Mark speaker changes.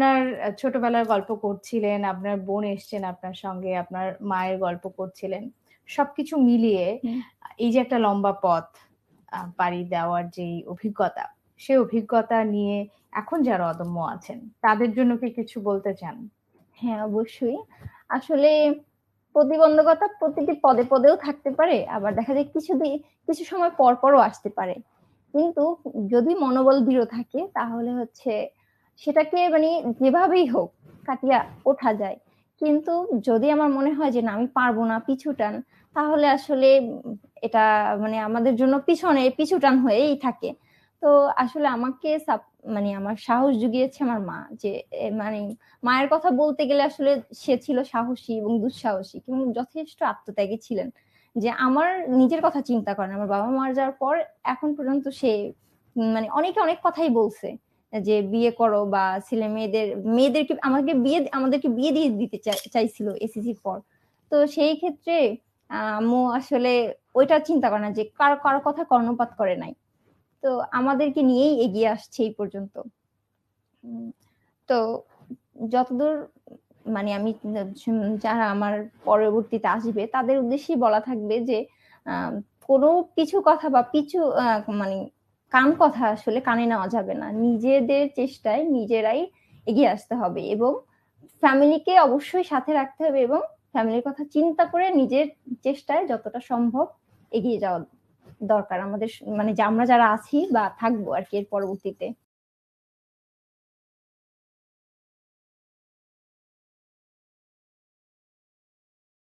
Speaker 1: আপনার ছোটবেলার গল্প করছিলেন, আপনার বোন এসছেন আপনার সঙ্গে, আপনার মায়ের গল্প করছিলেন। সবকিছু মিলিয়ে
Speaker 2: হুম।
Speaker 1: এই যে একটা লম্বা পথ পাড়ি দেওয়ার যেই অভিজ্ঞতা, সেই অভিজ্ঞতা নিয়ে এখন যারা অদম্য আছেন, তাদের জন্য কি কিছু বলতে চান?
Speaker 2: হ্যাঁ, অবশ্যই। আসলে প্রতিবন্ধকতা প্রতিটি পদে, পদেও থাকতে পারে। আবার দেখা যায় কিছু সময় পর, পরও আসতে পারে। কিন্তু যদি মনোবল দৃঢ় থাকে তাহলে হচ্ছে সেটাকে মানে যেভাবেই হোক কাটিয়ে ওঠা যায়। কিন্তু যদি আমার মনে হয় যে না আমি পারবো না, পিছুটান, তাহলে আসলে এটা মানে আমাদের জন্য পিছুটান হয়েই থাকে। তো আসলে আমাকে মানে আমার সাহস জুগিয়েছে আমার মা, যে মানে মায়ের কথা বলতে গেলে আসলে সে ছিল সাহসী এবং দুঃসাহসী এবং যথেষ্ট আত্মত্যাগী ছিলেন। যে আমার নিজের কথা চিন্তা করেন, আমার বাবা মারা যাওয়ার পর এখন পর্যন্ত সে মানে অনেকে অনেক কথাই বলছে যে বিয়ে করো বা ছেলে মেয়েদেরকে আমাদেরকে বিয়ে দিয়ে দিতে চাইছিল এসএসসির পর। তো সেই ক্ষেত্রে আম্মু আসলে ওইটা চিন্তা করে না, যে কারো কারো কথা কর্ণপাত করে নাই। তো আমাদেরকে নিয়েই এগিয়ে আসছে এই পর্যন্ত। তো যতদূর মানে আমি যারা আমার পরবর্তীতে আসবে তাদের উদ্দেশ্যেই বলা থাকবে যে আহ, কোনো কিছু কথা বা মানে কথা আসলে কানে নেওয়া যাবে না। নিজেদের চেষ্টায় নিজেরাই এগিয়ে আসতে হবে এবং ফ্যামিলিকে অবশ্যই সাথে রাখতে হবে এবং ফ্যামিলির কথা চিন্তা করে নিজের চেষ্টায় যতটা সম্ভব এগিয়ে যাওয়া দরকার আমাদের, মানে যে আমরা যারা আছি বা থাকবো আর কি এর পরবর্তীতে।